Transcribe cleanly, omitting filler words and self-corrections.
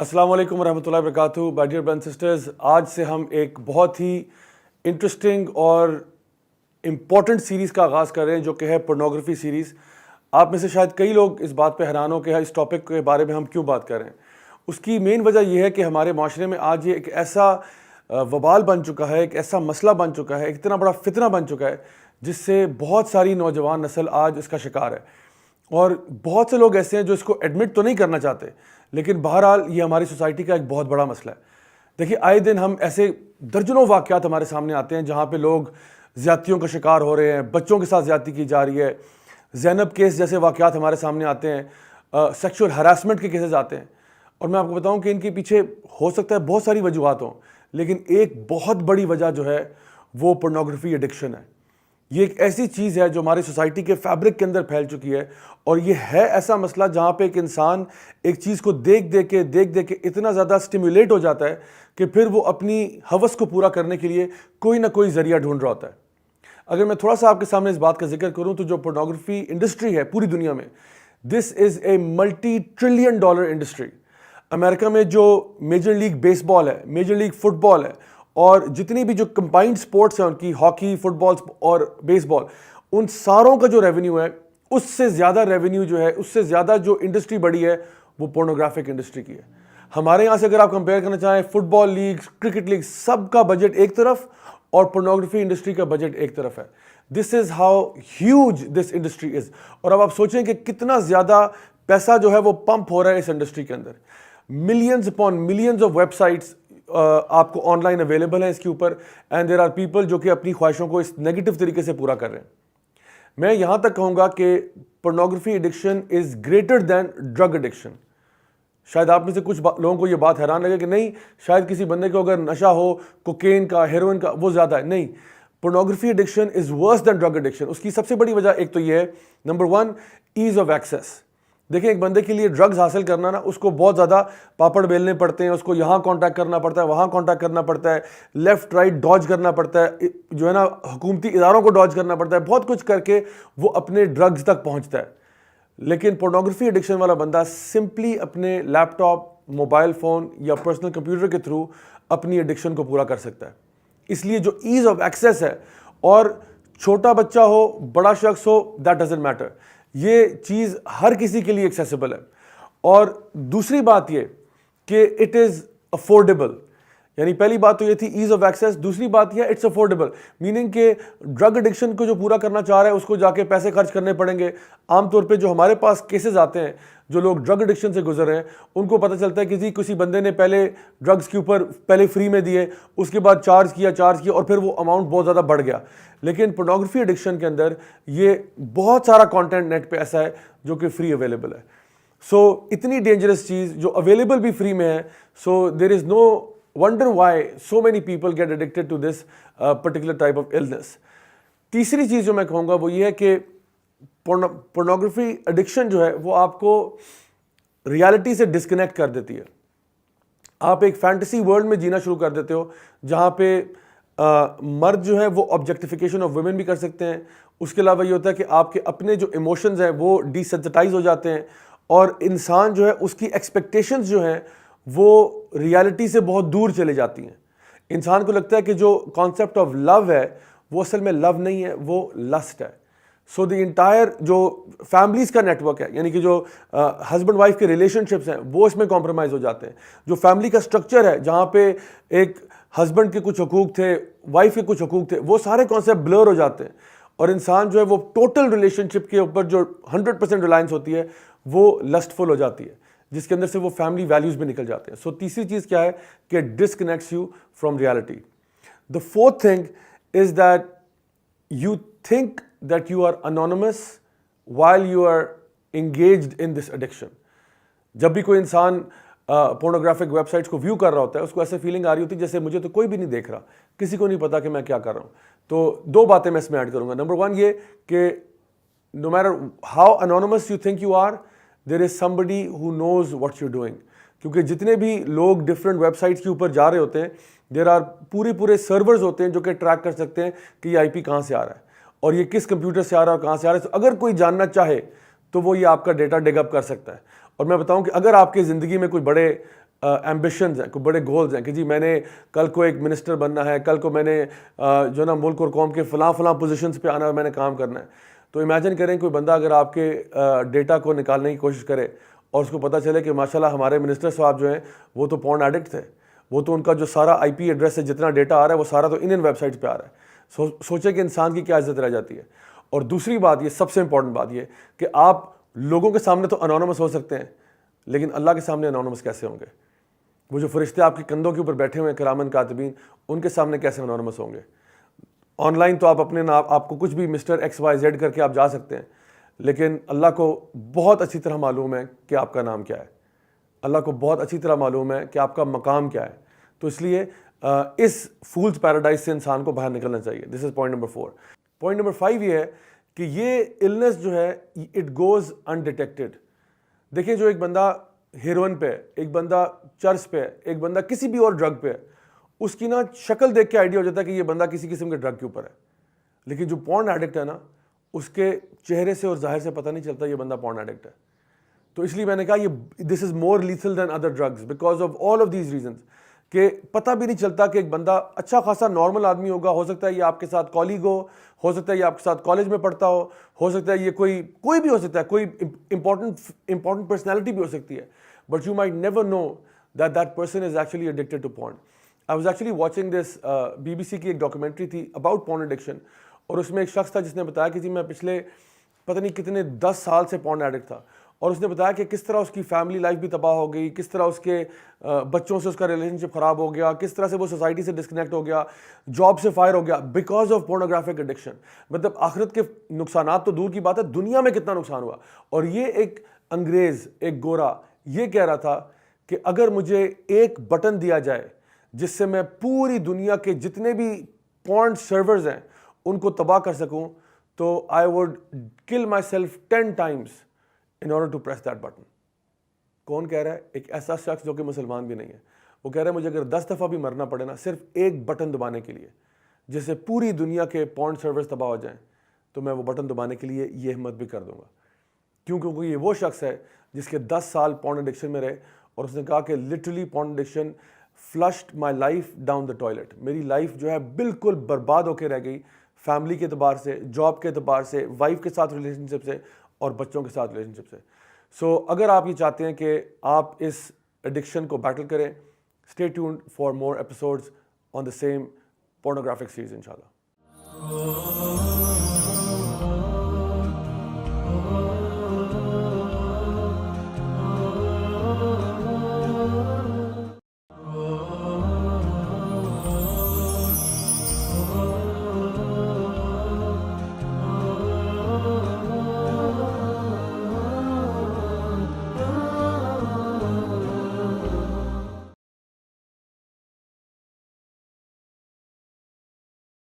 السلام علیکم ورحمۃ اللہ وبرکاتہ. مائی ڈیئر برادرز سسٹرز، آج سے ہم ایک بہت ہی انٹرسٹنگ اور امپورٹنٹ سیریز کا آغاز کر رہے ہیں جو کہ ہے پورنوگرافی سیریز. آپ میں سے شاید کئی لوگ اس بات پہ حیران ہو کہ اس ٹاپک کے بارے میں ہم کیوں بات کر رہے ہیں. اس کی مین وجہ یہ ہے کہ ہمارے معاشرے میں آج یہ ایک ایسا وبال بن چکا ہے، ایک ایسا مسئلہ بن چکا ہے، ایک اتنا بڑا فتنہ بن چکا ہے جس سے بہت ساری نوجوان نسل آج اس کا شکار ہے. اور بہت سے لوگ ایسے ہیں جو اس کو ایڈمٹ تو نہیں کرنا چاہتے، لیکن بہرحال یہ ہماری سوسائٹی کا ایک بہت بڑا مسئلہ ہے. دیکھیے، آئے دن ہم ایسے درجنوں واقعات ہمارے سامنے آتے ہیں جہاں پہ لوگ زیادتیوں کا شکار ہو رہے ہیں، بچوں کے ساتھ زیادتی کی جا رہی ہے. زینب کیس جیسے واقعات ہمارے سامنے آتے ہیں، سیکشول ہراسمنٹ کے کیسز آتے ہیں. اور میں آپ کو بتاؤں کہ ان کے پیچھے ہو سکتا ہے بہت ساری وجوہات ہوں، لیکن ایک بہت بڑی وجہ جو ہے وہ پورنوگرافی ایڈکشن ہے. یہ ایک ایسی چیز ہے جو ہماری سوسائٹی کے فیبرک کے اندر پھیل چکی ہے، اور یہ ہے ایسا مسئلہ جہاں پہ ایک انسان ایک چیز کو دیکھ کے اتنا زیادہ سٹیمیولیٹ ہو جاتا ہے کہ پھر وہ اپنی ہوس کو پورا کرنے کے لیے کوئی نہ کوئی ذریعہ ڈھونڈ رہا ہوتا ہے. اگر میں تھوڑا سا آپ کے سامنے اس بات کا ذکر کروں تو جو پورنوگرافی انڈسٹری ہے پوری دنیا میں، this is a multi trillion dollar industry. امریکہ میں جو میجر لیگ بیس بال ہے، میجر لیگ فٹ بال ہے، اور جتنی بھی جو کمبائنڈ سپورٹس ہیں ان کی ہاکی، فٹ بال اور بیس بال، ان ساروں کا جو ریونیو ہے اس سے زیادہ ریونیو جو ہے، اس سے زیادہ جو انڈسٹری بڑی ہے وہ پورنوگرافک انڈسٹری کی ہے. ہمارے یہاں سے اگر آپ کمپیئر کرنا چاہیں، فٹ بال لیگ، کرکٹ لیگ، سب کا بجٹ ایک طرف اور پورنوگرافی انڈسٹری کا بجٹ ایک طرف ہے. This is how huge this industry is. اور اب آپ سوچیں کہ کتنا زیادہ پیسہ جو ہے وہ پمپ ہو رہا ہے اس انڈسٹری کے اندر. Millions upon millions of website آپ کو آن لائن اویلیبل ہیں اس کے اوپر، اینڈ دیر آر پیپل جو کہ اپنی خواہشوں کو اس نیگیٹو طریقے سے پورا کر رہے ہیں. میں یہاں تک کہوں گا کہ pornography addiction is greater than drug addiction. شاید آپ میں سے کچھ لوگوں کو یہ بات حیران لگے کہ نہیں، شاید کسی بندے کو اگر نشہ ہو کوکین کا، ہیروئن کا، وہ زیادہ ہے. نہیں، پورنوگرافی ایڈکشن از ورس دین ڈرگ ایڈکشن. اس کی سب سے بڑی وجہ ایک تو یہ ہے، نمبر 1، ایز آف ایکسیس. دیکھیں، ایک بندے کے لیے ڈرگز حاصل کرنا نا، اس کو بہت زیادہ پاپڑ بیلنے پڑتے ہیں، اس کو یہاں کانٹیکٹ کرنا پڑتا ہے، وہاں کانٹیکٹ کرنا پڑتا ہے، لیفٹ رائٹ ڈاج کرنا پڑتا ہے، جو ہے نا حکومتی اداروں کو ڈاج کرنا پڑتا ہے، بہت کچھ کر کے وہ اپنے ڈرگز تک پہنچتا ہے. لیکن پورنوگرافی ایڈکشن والا بندہ سمپلی اپنے لیپ ٹاپ، موبائل فون یا پرسنل کمپیوٹر کے تھرو اپنی ایڈکشن کو پورا کر سکتا ہے. اس لیے جو ایز آف ایکسیس ہے، اور چھوٹا بچہ ہو، بڑا شخص ہو، دیٹ ڈزنٹ میٹر، یہ چیز ہر کسی کے لیے ایکسیسیبل ہے. اور دوسری بات یہ کہ اٹ از افورڈیبل. یعنی پہلی بات تو یہ تھی ایز آف ایکسیس، دوسری بات یہ اٹس افورڈیبل، میننگ کہ ڈرگ ایڈکشن کو جو پورا کرنا چاہ رہا ہے اس کو جا کے پیسے خرچ کرنے پڑیں گے. عام طور پہ جو ہمارے پاس کیسز آتے ہیں، جو لوگ ڈرگ ایڈکشن سے گزر رہے ہیں، ان کو پتہ چلتا ہے کہ کسی بندے نے پہلے ڈرگز کے اوپر پہلے فری میں دیے، اس کے بعد چارج کیا اور پھر وہ اماؤنٹ بہت زیادہ بڑھ گیا. لیکن پورنوگرافی ایڈکشن کے اندر یہ بہت سارا کانٹینٹ نیٹ پہ ایسا ہے جو کہ فری اویلیبل ہے. سو اتنی ڈینجرس چیز جو اویلیبل بھی فری میں ہے، سو دیر از نو wonder why so many people get addicted to this particular type of illness. تیسری چیز جو میں کہوں گا وہ یہ ہے کہ پورنوگرافی ایڈکشن جو ہے وہ آپ کو ریالٹی سے ڈسکنیکٹ کر دیتی ہے. آپ ایک فینٹیسی ورلڈ میں جینا شروع کر دیتے ہو جہاں پہ مرد جو ہے وہ آبجیکٹیفیکیشن آف ویمن بھی کر سکتے ہیں. اس کے علاوہ یہ ہوتا ہے کہ آپ کے اپنے جو ایموشنز ہیں وہ ڈی سینسٹائز ہو جاتے ہیں، اور انسان جو ہے اس کی ایکسپیکٹیشنز جو ہیں وہ ریالٹی سے بہت دور چلے جاتی ہیں. انسان کو لگتا ہے کہ جو کانسیپٹ آف لو ہے وہ اصل میں لو نہیں ہے، وہ لسٹ ہے. سو دی انٹائر جو فیملیز کا نیٹ ورک ہے، یعنی کہ جو ہسبینڈ وائف کے ریلیشن شپس ہیں وہ اس میں کمپرومائز ہو جاتے ہیں. جو فیملی کا سٹرکچر ہے جہاں پہ ایک ہسبینڈ کے کچھ حقوق تھے، وائف کے کچھ حقوق تھے، وہ سارے کانسیپٹ بلر ہو جاتے ہیں، اور انسان جو ہے وہ ٹوٹل ریلیشن شپ کے اوپر جو 100% ریلائنس ہوتی ہے وہ لسٹفل ہو جاتی ہے، جس کے اندر سے وہ فیملی ویلیوز بھی نکل جاتے ہیں. سو تیسری چیز کیا ہے کہ disconnects you from reality. The fourth thing is that you think that you are anonymous while you are engaged in this addiction. جب بھی کوئی انسان پورنوگرافک ویب سائٹس کو ویو کر رہا ہوتا ہے، اس کو ایسے فیلنگ آ رہی ہوتی ہے جیسے مجھے تو کوئی بھی نہیں دیکھ رہا، کسی کو نہیں پتا کہ میں کیا کر رہا ہوں. تو دو باتیں میں اس میں ایڈ کروں گا. نمبر 1 یہ کہ no matter how anonymous you think you are, there is somebody who knows what you're doing. کیونکہ جتنے بھی لوگ ڈفرینٹ ویب سائٹس کے اوپر جا رہے ہوتے ہیں، دیر آر پورے سرورز ہوتے ہیں جو کہ ٹریک کر سکتے ہیں کہ یہ آئی پی کہاں سے آ رہا ہے اور یہ کس کمپیوٹر سے آ رہا ہے اور کہاں سے آ رہا ہے. اگر کوئی جاننا چاہے تو وہ یہ آپ کا ڈیٹا ڈگ اپ کر سکتا ہے. اور میں بتاؤں کہ اگر آپ کی زندگی میں کوئی بڑے ایمبیشنز ہیں, کوئی بڑے گولز ہیں کہ جی میں نے کل کو ایک منسٹر بننا ہے, کل کو میں نے جو نا ملک اور قوم کے فلاں پوزیشنز پہ آنا ہے, میں نے کام کرنا ہے. تو امیجن کریں کوئی بندہ اگر آپ کے ڈیٹا کو نکالنے کی کوشش کرے اور اس کو پتہ چلے کہ ماشاءاللہ ہمارے منسٹر صاحب جو ہیں وہ تو پورن ایڈکٹ تھے, وہ تو ان کا جو سارا آئی پی ایڈریس ہے, جتنا ڈیٹا آ رہا ہے وہ سارا تو انڈین ویب سائٹس پہ آ رہا ہے. سوچے کہ انسان کی کیا عزت رہ جاتی ہے. اور دوسری بات یہ سب سے امپورٹنٹ بات یہ کہ آپ لوگوں کے سامنے تو انونیمس ہو سکتے ہیں, لیکن اللہ کے سامنے انونیمس کیسے ہوں گے؟ وہ جو فرشتے آپ کے کندھوں کے اوپر بیٹھے ہوئے ہیں کرامن کاتبین, ان کے سامنے کیسے انونیمس ہوں گے؟ آن لائن تو آپ اپنے نام, آپ کو کچھ بھی مسٹر ایکس وائی زیڈ کر کے آپ جا سکتے ہیں, لیکن اللہ کو بہت اچھی طرح معلوم ہے کہ آپ کا نام کیا ہے. اللہ کو بہت اچھی طرح معلوم ہے کہ آپ کا مقام کیا ہے. تو اس لیے اس فولز پیراڈائز سے انسان کو باہر نکلنا چاہیے. This is point number 4. Point number 5 یہ ہے کہ یہ النس جو ہے اٹ گوز انڈیٹیکٹڈ. دیکھیں جو ایک بندہ ہیروئن پہ ہے, ایک بندہ چرس پہ ہے, ایک بندہ کسی بھی اور ڈرگ پہ ہے, اس کی نا شکل دیکھ کے آئیڈیا ہو جاتا ہے کہ یہ بندہ کسی قسم کے ڈرگ کے اوپر ہے. لیکن جو پورن ایڈکٹ ہے نا, اس کے چہرے سے اور ظاہر سے پتہ نہیں چلتا یہ بندہ پورن ایڈکٹ ہے. تو اس لیے میں نے کہا یہ this is more lethal than other drugs because of all of these reasons, کہ پتہ بھی نہیں چلتا کہ ایک بندہ اچھا خاصا نارمل آدمی ہوگا, ہو سکتا ہے یہ آپ کے ساتھ کالیگ ہو سکتا ہے یہ آپ کے ساتھ کالج میں پڑھتا ہو سکتا ہے یہ کوئی بھی ہو سکتا ہے, کوئی امپورٹنٹ پرسنالٹی بھی ہو سکتی ہے, but you might never know that person is actually addicted to porn. I was actually watching this BBC کی ایک ڈاکومنٹری تھی اباؤٹ پورن ایڈکشن, اور اس میں ایک شخص تھا جس نے بتایا کہ جی میں پچھلے پتہ نہیں کتنے 10 سال سے پورن ایڈکٹ تھا, اور اس نے بتایا کہ کس طرح اس کی فیملی لائف بھی تباہ ہو گئی, کس طرح اس کے بچوں سے اس کا ریلیشن شپ خراب ہو گیا, کس طرح سے وہ سوسائٹی سے ڈسکنیکٹ ہو گیا, جاب سے فائر ہو گیا بیکاز آف پورنوگرافک ایڈکشن. مطلب آخرت کے نقصانات تو دور کی بات ہے, دنیا میں کتنا نقصان ہوا. اور یہ ایک انگریز, ایک گورا یہ کہہ رہا تھا کہ اگر مجھے ایک بٹن دیا جائے جس سے میں پوری دنیا کے جتنے بھی پورن سرورز ہیں ان کو تباہ کر سکوں, تو آئی ووڈ کل my self 10 times in order to press that button. کون کہہ رہا ہے؟ ایک ایسا شخص جو کہ مسلمان بھی نہیں ہے. وہ کہہ رہا ہے مجھے اگر 10 دفعہ بھی مرنا پڑے نا صرف ایک بٹن دبانے کے لیے جس سے پوری دنیا کے پورن سرورز تباہ ہو جائیں, تو میں وہ بٹن دبانے کے لیے یہ ہمت بھی کر دوں گا. کیوں؟ کیونکہ یہ وہ شخص ہے جس کے 10 سال پورن ایڈکشن میں رہے, اور اس نے کہا کہ literally porn addiction flushed my life down the toilet. میری لائف جو ہے بالکل برباد ہو کے رہ گئی, فیملی کے اعتبار سے, جاب کے اعتبار سے, وائف کے ساتھ ریلیشن شپ سے, اور بچوں کے ساتھ ریلیشن شپ سے. سو اگر آپ یہ چاہتے ہیں کہ آپ اس ایڈکشن کو بیٹل کریں, stay tuned for more episodes on the same pornographic series انشاءاللہ.